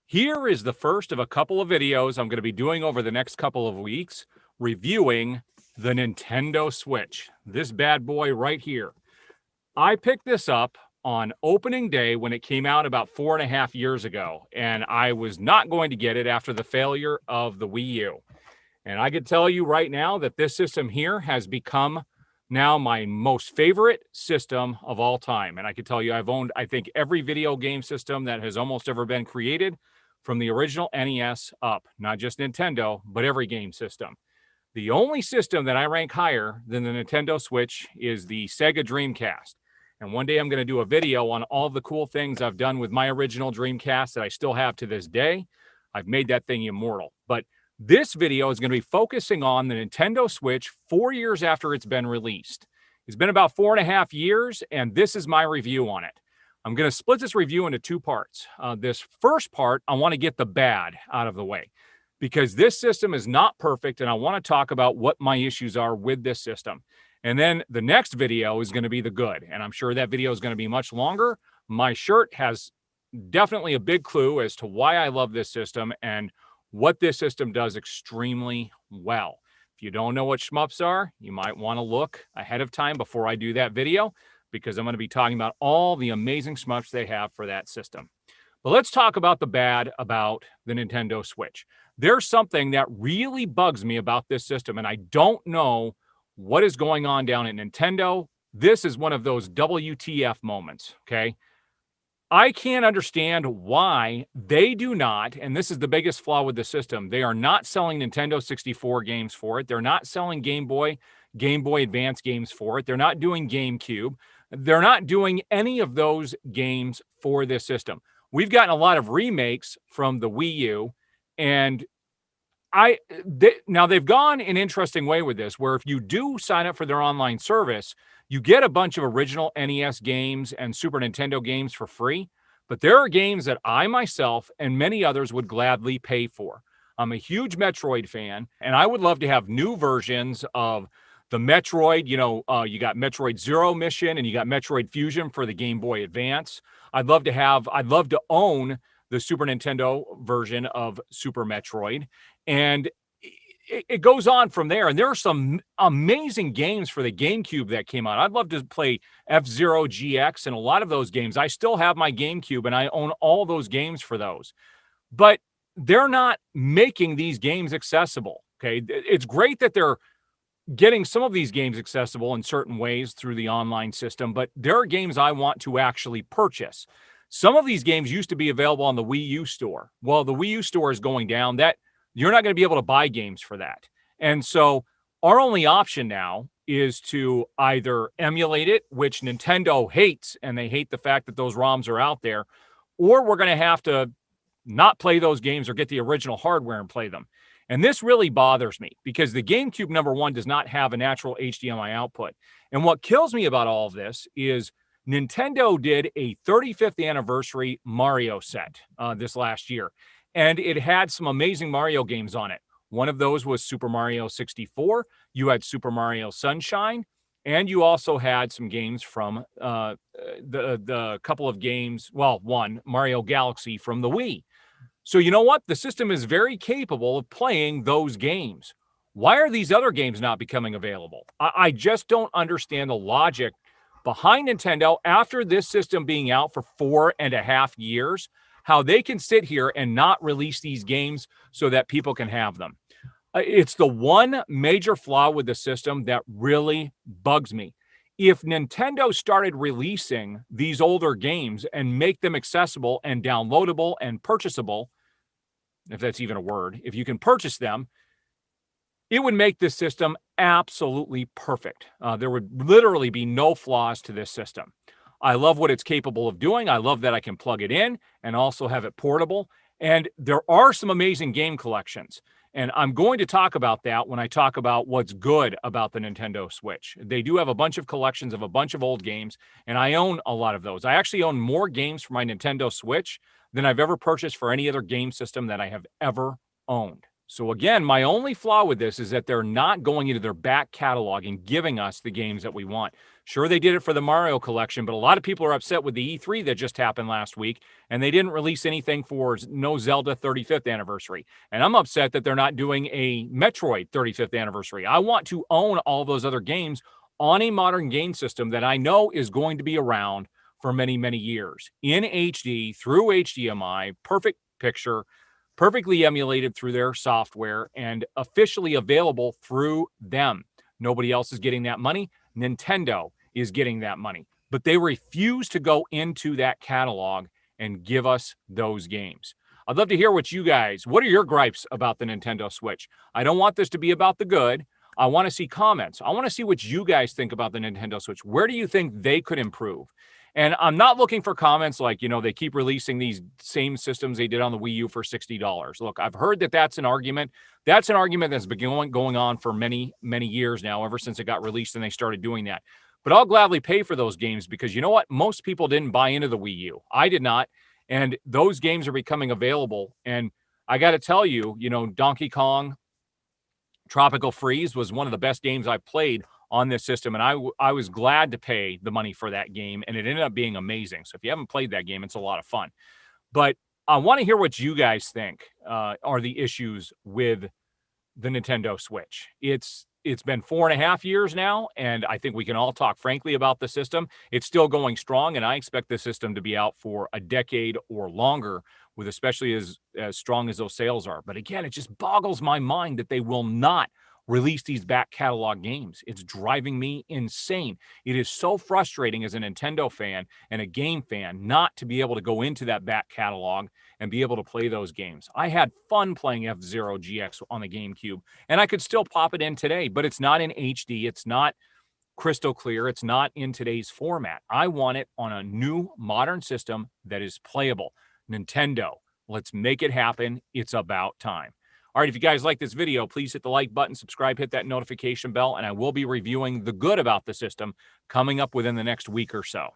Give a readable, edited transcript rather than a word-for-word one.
Here is the first of a couple of videos I'm going to be doing over the next couple of weeks, reviewing the Nintendo Switch. This bad boy right here. I picked this up on opening day when it came out about 4.5 years ago, and I was not going to get it after the failure of the Wii U. And I can tell you right now that this system here has become now my most favorite system of all time. And I can tell you I've owned, I think, every video game system that has almost ever been created from the original NES up, not just Nintendo, but every game system. The only system that I rank higher than the Nintendo Switch is the Sega Dreamcast. And one day I'm going to do a video on all the cool things I've done with my original Dreamcast that I still have to this day. I've made that thing immortal. But this video is going to be focusing on the Nintendo Switch 4 years after it's been released. It's been about 4.5 years, and this is my review on it. I'm going to split this review into two parts. This first part, I want to get the bad out of the way because this system is not perfect, and I want to talk about what my issues are with this system. And then the next video is going to be the good, and I'm sure that video is going to be much longer. My shirt has definitely a big clue as to why I love this system and what this system does extremely well. If you don't know what shmups are, you might want to look ahead of time before I do that video, because I'm going to be talking about all the amazing shmups they have for that system. But let's talk about the bad about the Nintendo Switch. There's something that really bugs me about this system, and I don't know what is going on down at Nintendo. This is one of those WTF moments, okay? I can't understand why they do not, and this is the biggest flaw with the system, they are not selling Nintendo 64 games for it. They're not selling Game Boy Advance games for it. They're not doing GameCube. They're not doing any of those games for this system. We've gotten a lot of remakes from the Wii U, and now they've gone an interesting way with this, where if you do sign up for their online service, you get a bunch of original NES games and Super Nintendo games for free. But there are games that I myself and many others would gladly pay for. I'm a huge Metroid fan, and I would love to have new versions of the Metroid. You got Metroid Zero Mission and you got Metroid Fusion for the Game Boy Advance. I'd love to own the Super Nintendo version of Super Metroid. And it goes on from there. And there are some amazing games for the GameCube that came out. I'd love to play F-Zero GX and a lot of those games. I still have my GameCube and I own all those games for those. But they're not making these games accessible. Okay. It's great that they're getting some of these games accessible in certain ways through the online system, but there are games I want to actually purchase. Some of these games used to be available on the Wii U store. Well, the Wii U store is going down. That you're not going to be able to buy games for that. And so our only option now is to either emulate it, which Nintendo hates, and they hate the fact that those ROMs are out there, or we're going to have to not play those games or get the original hardware and play them. And this really bothers me because the GameCube, number one, does not have a natural HDMI output. And what kills me about all of this is Nintendo did a 35th anniversary Mario set this last year, and it had some amazing Mario games on it. One of those was Super Mario 64. You had Super Mario Sunshine, and you also had some games from the couple of games, well, one, Mario Galaxy from the Wii. So you know what? The system is very capable of playing those games. Why are these other games not becoming available? I just don't understand the logic behind Nintendo after this system being out for 4.5 years, how they can sit here and not release these games so that people can have them. It's the one major flaw with the system that really bugs me. If Nintendo started releasing these older games and make them accessible and downloadable and purchasable, if that's even a word, if you can purchase them, it would make this system absolutely perfect. There would literally be no flaws to this system. I love what it's capable of doing. I love that I can plug it in and also have it portable. And there are some amazing game collections. And I'm going to talk about that when I talk about what's good about the Nintendo Switch. They do have a bunch of collections of a bunch of old games, and I own a lot of those. I actually own more games for my Nintendo Switch than I've ever purchased for any other game system that I have ever owned. So again, my only flaw with this is that they're not going into their back catalog and giving us the games that we want. Sure, they did it for the Mario collection, but a lot of people are upset with the E3 that just happened last week, and they didn't release anything for No Zelda 35th anniversary. And I'm upset that they're not doing a Metroid 35th anniversary. I want to own all those other games on a modern game system that I know is going to be around for many, many years in HD through HDMI, perfect picture, perfectly emulated through their software and officially available through them. Nobody else is getting that money. Nintendo is getting that money, but they refuse to go into that catalog and give us those games. I'd love to hear what are your gripes about the Nintendo Switch? I don't want this to be about the good. I want to see comments. I want to see what you guys think about the Nintendo Switch. Where do you think they could improve? And I'm not looking for comments like, they keep releasing these same systems they did on the Wii U for $60. Look, I've heard that that's an argument. That's an argument that's been going on for many, many years now, ever since it got released and they started doing that. But I'll gladly pay for those games because you know what? Most people didn't buy into the Wii U. I did not. And those games are becoming available. And I got to tell you, Donkey Kong Tropical Freeze was one of the best games I've played on this system, and I was glad to pay the money for that game, and it ended up being amazing. So if you haven't played that game, it's a lot of fun. But I want to hear what you guys think are the issues with the Nintendo Switch. It's been 4.5 years now, and I think we can all talk frankly about the system. It's still going strong, and I expect the system to be out for a decade or longer, with especially as strong as those sales are. But again, it just boggles my mind that they will not release these back catalog games. It's driving me insane. It is so frustrating as a Nintendo fan and a game fan not to be able to go into that back catalog and be able to play those games. I had fun playing F-Zero GX on the GameCube, and I could still pop it in today, but it's not in HD. It's not crystal clear. It's not in today's format. I want it on a new modern system that is playable. Nintendo, let's make it happen. It's about time. All right, if you guys like this video, please hit the like button, subscribe, hit that notification bell, and I will be reviewing the good about the system coming up within the next week or so.